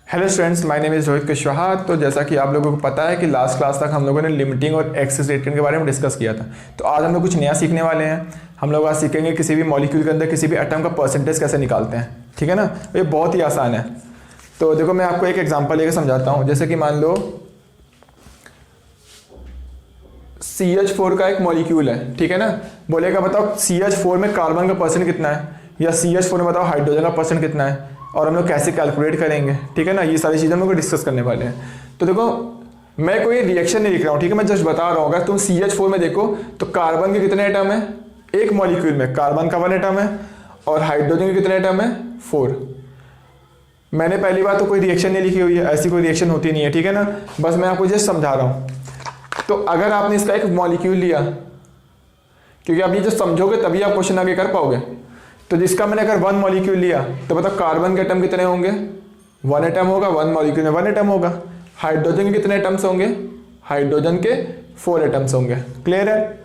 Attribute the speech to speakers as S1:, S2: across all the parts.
S1: Hello students, my name is Rohit Kushwaha. तो जैसा कि आप लोगों को पता है कि लास्ट क्लास तक हम लोगों ने लिमिटिंग और एक्सेलरेटिंग के बारे में डिस्कस किया था। तो आज हम लोग कुछ नया सीखने वाले हैं। हम लोग आज सीखेंगे किसी भी मॉलिक्यूल के अंदर किसी भी एटम का परसेंटेज कैसे निकालते हैं। ठीक है ना, ये बहुत ही आसान है। तो देखो, मैं आपको एक एग्जाम्पल लेकर समझाता हूँ। जैसे कि मान लो CH4 का एक मॉलिक्यूल है, ठीक है ना। बोलेगा बताओ CH4 में कार्बन का परसेंट कितना है, या CH4 में बताओ हाइड्रोजन का परसेंट कितना है, और हम लोग कैसे कैलकुलेट करेंगे। ठीक है ना, ये सारी चीज़ें हम लोग डिस्कस करने वाले हैं। तो देखो, मैं कोई रिएक्शन नहीं लिख रहा हूँ, ठीक है, मैं जस्ट बता रहा हूँ। अगर तुम CH4 में देखो तो कार्बन के कितने एटम है, एक मॉलिक्यूल में कार्बन का 1 एटम है, और हाइड्रोजन के कितने एटम है, 4। मैंने पहली बार तो कोई रिएक्शन नहीं लिखी हुई है, ऐसी कोई रिएक्शन होती नहीं है, ठीक है ना। बस मैं आपको जस्ट समझा रहा हूँ। तो अगर आपने इसका एक मॉलिक्यूल लिया, क्योंकि आप ये जो समझोगे तभी आप क्वेश्चन आगे कर पाओगे। तो जिसका मैंने अगर 1 मॉलिक्यूल लिया तो बताओ कार्बन के एटम कितने होंगे, 1 एटम होगा, 1 मॉलिक्यूल में 1 एटम होगा। हाइड्रोजन के कितने एटम्स होंगे, हाइड्रोजन के 4 एटम्स होंगे। क्लियर है।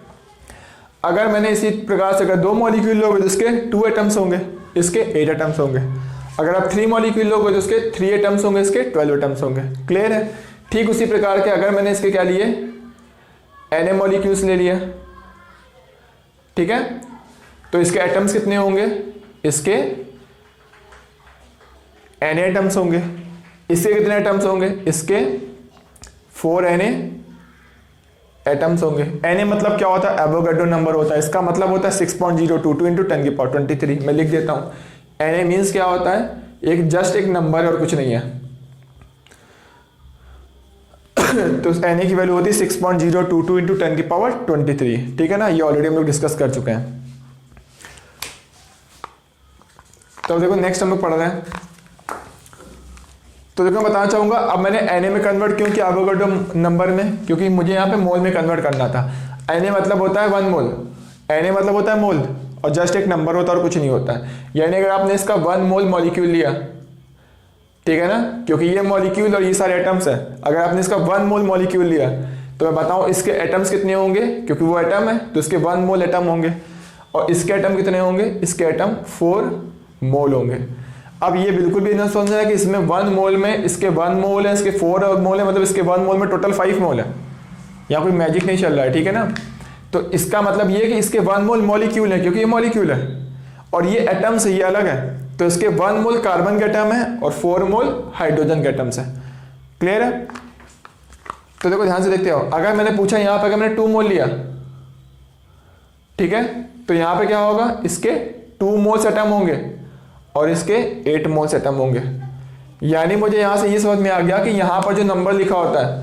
S1: अगर मैंने इसी प्रकार से अगर 2 मॉलिक्यूल लोगे तो इसके 2 एटम्स होंगे, इसके 8 एटम्स होंगे। अगर आप 3 मॉलिक्यूल लोगे तो इसके 3 एटम्स होंगे, इसके 12 एटम्स होंगे। क्लियर है। ठीक उसी प्रकार के अगर मैंने इसके क्या लिए, Na मॉलिक्यूल्स ले लिया, ठीक है, तो इसके एटम्स कितने होंगे, इसके Na एटम्स होंगे। इसके कितने एटम्स होंगे, इसके 4 Na एटम्स होंगे। Na मतलब क्या होता है, एवोगाड्रो नंबर होता है। इसका मतलब होता है 6.022 इंटू 10 की पावर 23। मैं लिख देता हूँ। Na मीन्स क्या होता है, एक जस्ट एक नंबर है और कुछ नहीं है। तो Na की वैल्यू होती है 6.022 इंटू 10 की पावर 23। ठीक है ना, ये ऑलरेडी हम लोग डिस्कस कर चुके हैं। तो देखो, नेक्स्ट हम लोग पढ़ रहे हैं। तो देखो, मैं बताना चाहूंगा, अब मैंने Na में कन्वर्ट क्यों किया एवोगाड्रो नंबर में, क्योंकि मुझे यहाँ पे मोल में कन्वर्ट करना था। Na मतलब होता है 1 मोल, Na मतलब होता है मोल, और जस्ट एक नंबर होता है और कुछ नहीं होता है। यानी अगर आपने इसका 1 मोल मॉलिक्यूल लिया, ठीक है ना, क्योंकि ये मॉलिक्यूल और ये सारे एटम्स है। अगर आपने इसका 1 मोल मॉलिक्यूल लिया तो मैं बताऊं इसके एटम्स कितने होंगे, क्योंकि वो एटम है तो इसके 1 मोल एटम होंगे, और इसके एटम कितने होंगे, इसके एटम 4 मोल होंगे। अब ये बिल्कुल भी ना समझना है कि इसमें 1 मोल में इसके 1 मोल है, इसके 4 मोल है, मतलब इसके 1 मोल में टोटल 5 मोल है। यहाँ कोई मैजिक नहीं चल रहा है, ठीक है ना। तो इसका मतलब ये कि इसके 1 मोल मॉलिक्यूल है, क्योंकि ये मॉलिक्यूल है, और ये एटम्स ये अलग है। तो इसके 1 मोल कार्बन के एटम है और 4 मोल हाइड्रोजन के एटम्स है। क्लियर है। तो देखो, ध्यान से देखते हो। अगर मैंने पूछा यहाँ पे, अगर मैंने 2 मोल लिया, ठीक है, तो यहाँ पे क्या होगा, इसके 2 मोल्स एटम होंगे और इसके 8 मोल्स एटम होंगे। यानी मुझे यहाँ से ये समझ में आ गया कि यहाँ पर जो नंबर लिखा होता है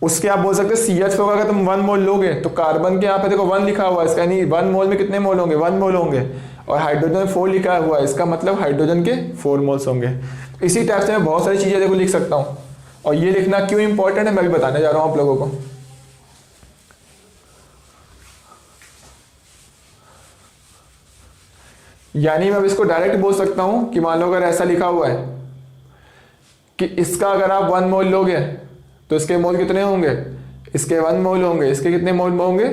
S1: उसके आप बोल सकते हैं CH4 का अगर तुम 1 मोल लोगे तो कार्बन के यहाँ पे देखो 1 लिखा हुआ है, इसका यानी 1 मोल में कितने मोल होंगे, 1 मोल होंगे, और हाइड्रोजन 4 लिखा हुआ है, इसका मतलब हाइड्रोजन के 4 मोल्स होंगे। इसी टाइप से मैं बहुत सारी चीजें देखो लिख सकता हूँ, और ये लिखना क्यों इंपॉर्टेंट है मैं भी बताने जा रहा हूँ आप लोगों को। यानी मैं अब इसको डायरेक्ट बोल सकता हूं कि मान लो अगर ऐसा लिखा हुआ है कि इसका अगर आप 1 मोल लोगे तो इसके मोल कितने होंगे, इसके 1 मोल होंगे, इसके कितने मोल होंगे,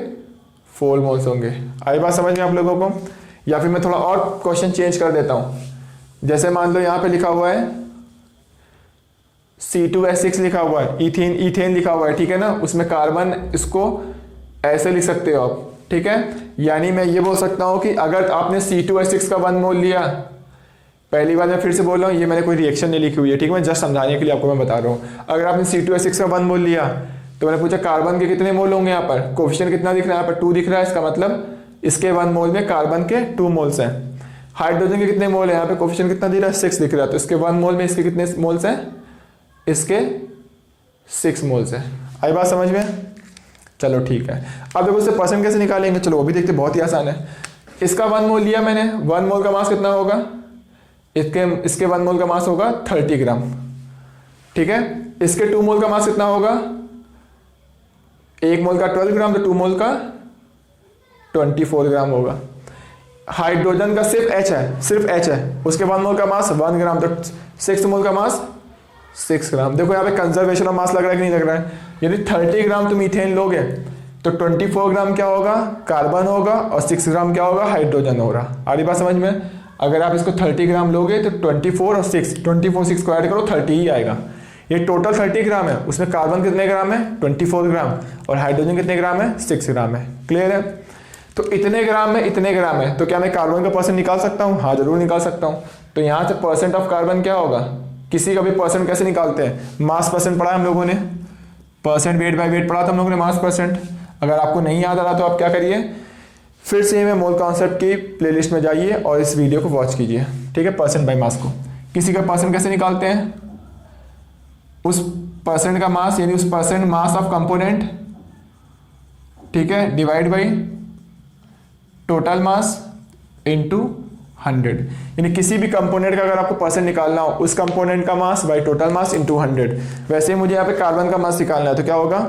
S1: 4 मोल्स होंगे। आई बात समझ में आप लोगों को। या फिर मैं थोड़ा और क्वेश्चन चेंज कर देता हूं। जैसे मान लो यहां पे लिखा हुआ है C2H6 लिखा हुआ है, इथेन लिखा हुआ है, ठीक है ना, उसमें कार्बन, इसको ऐसे लिख सकते हो आप, ठीक है। यानी मैं ये बोल सकता हूं कि अगर आपने C2H6 का 1 मोल लिया, पहली बार मैं फिर से बोल रहा हूँ, ये मैंने कोई रिएक्शन नहीं लिखी हुई है, ठीक है, मैं जस्ट समझाने के लिए आपको मैं बता रहा हूँ। अगर आपने C2H6 का 1 मोल लिया तो मैंने पूछा कार्बन के कितने मोल होंगे, यहाँ पर कोफिशिएंट कितना दिख रहा है, यहाँ पर 2 दिख रहा है, इसका मतलब इसके 1 मोल में कार्बन के 2 मोल्स हैं। हाइड्रोजन के कितने मोल है, यहाँ पे कोफिशिएंट कितना दिख रहा है, 6 दिख रहा है, तो इसके 1 मोल में इसके कितने मोल्स हैं, इसके 6 मोल्स हैं। आई बात समझ में। चलो ठीक है। अब देखो इससे परसेंट कैसे निकालेंगे, चलो वो भी देखते, बहुत ही आसान है। इसका 1 मोल लिया मैंने, 1 मोल का मास कितना होगा, इसके 1 मोल का मास होगा 30 ग्राम, ठीक है। इसके 2 मोल का मास कितना होगा, 1 मोल का 12 ग्राम, तो 2 मोल का 24 ग्राम होगा। हाइड्रोजन का सिर्फ H है, सिर्फ H है, उसके 1 मोल का मास 1 ग्राम, तो 6 मोल का मास 6 ग्राम। देखो यहाँ पे कंजर्वेशन ऑफ मास लग रहा है कि नहीं लग रहा है। यदि 30 ग्राम तुम मीथेन लोगे तो 24 ग्राम क्या होगा, कार्बन होगा, और 6 ग्राम क्या होगा, हाइड्रोजन होगा। आधी बात समझ में। अगर आप इसको 30 ग्राम लोगे तो 24 और 6, 24 को ऐड करो 30 ही आएगा। ये टोटल 30 ग्राम है, उसमें कार्बन कितने ग्राम है 24 ग्राम, और हाइड्रोजन कितने ग्राम है 6 ग्राम है। क्लियर है? तो इतने ग्राम में इतने ग्राम है, तो क्या मैं कार्बन का परसेंट निकाल सकता हूँ? हाँ जरूर निकाल सकता हूँ। तो यहाँ से परसेंट ऑफ कार्बन क्या होगा, किसी का भी परसेंट कैसे निकालते हैं, मास परसेंट पढ़ा है हम लोगों ने, परसेंट वेट बाय वेट पढ़ा था हम लोगों ने, मास परसेंट। अगर आपको नहीं याद आ रहा तो आप क्या करिए, फिर से मैं मोल कॉन्सेप्ट की प्लेलिस्ट में जाइए और इस वीडियो को वॉच कीजिए, ठीक है। परसेंट बाय मास को, किसी का परसेंट कैसे निकालते हैं, उस परसेंट का मास यानी उस परसेंट मास ऑफ कंपोनेंट, ठीक है, divide by total mass into 100। यानी किसी भी कंपोनेंट का अगर आपको परसेंट निकालना हो, उस कंपोनेंट का mass by total mass into 100। वैसे ही मुझे यहाँ पे कार्बन का मास निकालना है, तो क्या होगा,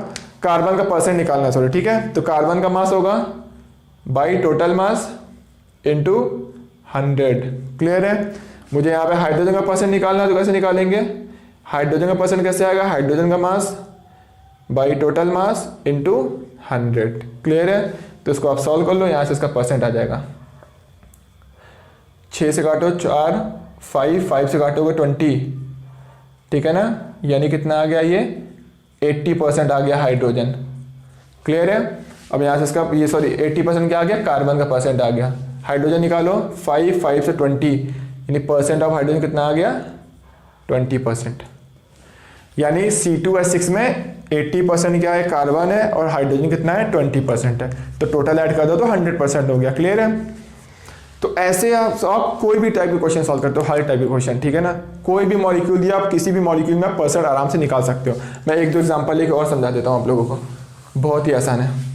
S1: कार्बन का परसेंट निकालना है, सॉरी, ठीक है। तो कार्बन का मास होगा by total mass into 100। Clear है? मुझे यहाँ पे हाइड्रोजन का परसेंट निकालना है, तो कैसे निकालेंगे, हाइड्रोजन का परसेंट कैसे आएगा, हाइड्रोजन का mass by total mass into 100। Clear है? तो इसको आप सॉल्व कर लो, यहाँ से इसका परसेंट आ जाएगा। 6 से काटो 4, 5 से काटोगे 20, ठीक है ना, यानी कितना आ गया, ये 80% आ गया हाइड्रोजन। क्लियर है? अब यहाँ से इसका ये सॉरी 80% क्या आ गया, कार्बन का परसेंट आ गया। हाइड्रोजन निकालो, 5 से 20, यानी परसेंट ऑफ हाइड्रोजन कितना आ गया, 20%। यानी C2H6 में 80% क्या है, कार्बन है, और हाइड्रोजन कितना है, 20% है। तो टोटल ऐड कर दो तो 100% हो गया। क्लियर है? तो ऐसे आप कोई भी टाइप के क्वेश्चन सॉल्व करते हो, हर टाइप के क्वेश्चन, ठीक है ना। कोई भी मॉलिक्यूल दिया, आप किसी भी मॉलिक्यूल में परसेंट आराम से निकाल सकते हो। मैं एक दो एग्जांपल लेके और समझा देता हूँ आप लोगों को, बहुत ही आसान है।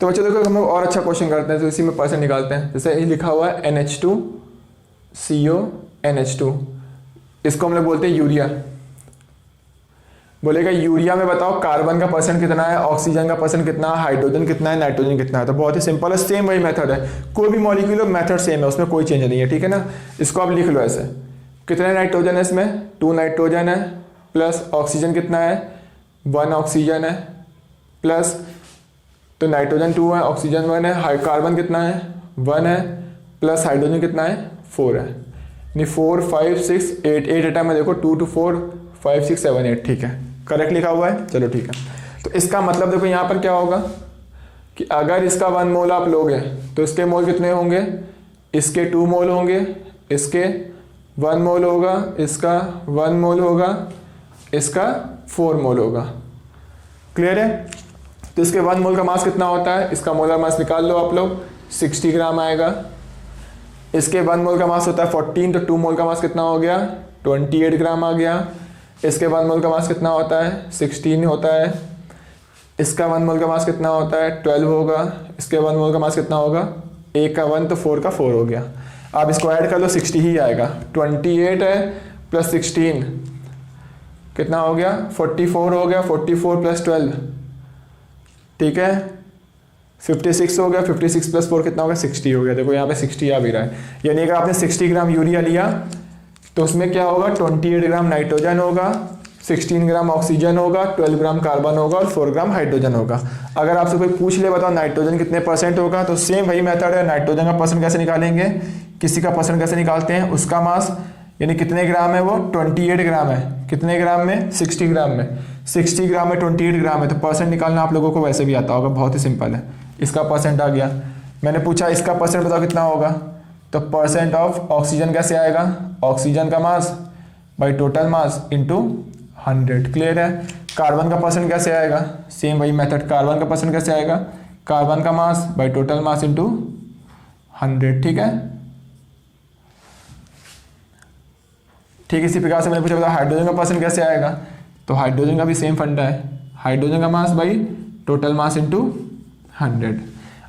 S1: तो बच्चों देखो, हम लोग और अच्छा क्वेश्चन करते हैं, तो इसी में परसेंट निकालते हैं। जैसे ये लिखा हुआ है NH2CO NH2, इसको हम लोग बोलते हैं यूरिया। बोलेगा यूरिया में बताओ कार्बन का परसेंट कितना है, ऑक्सीजन का परसेंट कितना है, हाइड्रोजन कितना है, नाइट्रोजन कितना है। तो बहुत ही सिंपल है, सेम वही मेथड है, कोई भी मॉलिक्यूल मेथड सेम है, उसमें कोई चेंज नहीं है, ठीक है ना। इसको आप लिख लो ऐसे, कितने नाइट्रोजन है इसमें, 2 नाइट्रोजन है, प्लस ऑक्सीजन कितना है, 1 ऑक्सीजन है, प्लस तो नाइट्रोजन 2 है, ऑक्सीजन 1 है, कार्बन कितना है 1 है, प्लस हाइड्रोजन कितना है 4 है। यानी 4 5 6 8 8 एटम में देखो, 2 to 4 5 6 7 8, ठीक है, करेक्ट लिखा हुआ है। चलो ठीक है, तो इसका मतलब देखो यहाँ पर क्या होगा कि अगर इसका 1 मोल आप लोगे तो इसके मोल कितने होंगे, इसके 2 मोल होंगे, इसके 1 मोल होगा, इसका 1 मोल होगा, इसका 4 मोल होगा। क्लियर है? तो इसके 1 मोल का मास कितना होता है, इसका मोलर मास निकाल लो आप लोग, 60 ग्राम आएगा। इसके 1 मोल का मास होता है 14, तो 2 मोल का मास कितना हो गया, 28 ग्राम आ गया। इसके 1 मोल का मास कितना होता है, 16 होता है। इसका 1 मोल का मास कितना होता है, 12 होगा। इसके 1 मोल का मास कितना होगा, 1 का 1 तो 4 का 4 हो गया। आप इसको ऐड कर लो, 60 ही आएगा। 28 है प्लस 16 कितना हो गया, 44 हो गया। 44 प्लस 12, ठीक है, 56 हो गया। 56 प्लस 4 कितना हो गया, 60 हो गया। देखो यहाँ पे 60 आ भी रहा है। यानी अगर आपने 60 ग्राम यूरिया लिया तो उसमें क्या होगा, 28 ग्राम नाइट्रोजन होगा, 16 ग्राम ऑक्सीजन होगा, 12 ग्राम कार्बन होगा और 4 ग्राम हाइड्रोजन होगा। अगर आपसे कोई पूछ ले बताओ नाइट्रोजन कितने परसेंट होगा, तो सेम वही मेथड है। नाइट्रोजन का परसेंट कैसे निकालेंगे, किसी का परसेंट कैसे निकालते हैं, उसका मास यानी कितने ग्राम है वो, 28 ग्राम है। कितने ग्राम में, 60 ग्राम में। 60 ग्राम में 28 ग्राम है, तो परसेंट निकालना आप लोगों को वैसे भी आता होगा, बहुत ही सिंपल है। इसका परसेंट आ गया। मैंने पूछा इसका परसेंट बताओ कितना होगा, तो परसेंट ऑफ ऑक्सीजन कैसे आएगा, ऑक्सीजन का mass by total mass into 100। Clear है? कार्बन का परसेंट कैसे आएगा, सेम वही मेथड। कार्बन का परसेंट कैसे आएगा, कार्बन का mass by total mass into 100। ठीक है, ठीक इसी प्रकार से मैंने पूछा बताओ हाइड्रोजन का परसेंट कैसे आएगा, तो हाइड्रोजन का भी सेम फंडा है, हाइड्रोजन का mass by total mass into 100।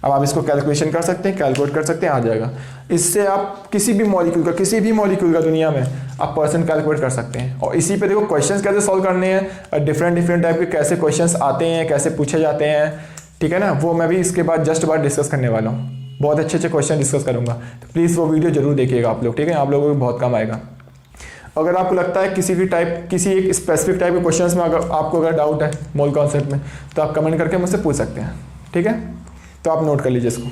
S1: अब आप इसको कैलकुलेशन कर सकते हैं, कैलकुलेट कर सकते हैं, आ जाएगा। इससे आप किसी भी मॉलिक्यूल का दुनिया में आप परसेंट कैलकुलेट कर सकते हैं। और इसी पे देखो क्वेश्चंस कैसे सॉल्व करने हैं, डिफरेंट टाइप के कैसे क्वेश्चंस आते हैं, कैसे पूछे जाते हैं, ठीक है ना, वो मैं भी इसके बाद जस्ट बाद डिस्कस करने वाला हूँ। बहुत अच्छे क्वेश्चन डिस्कस करूँगा, तो प्लीज़ वो वीडियो जरूर देखिएगा आप लोग, ठीक है, आप लोगों को बहुत काम आएगा। अगर आपको लगता है किसी एक स्पेसिफिक टाइप के क्वेश्चंस में आपको अगर डाउट है मोल कॉन्सेप्ट में, तो आप कमेंट करके मुझसे पूछ सकते हैं, ठीक है। तो आप नोट कर लीजिए इसको।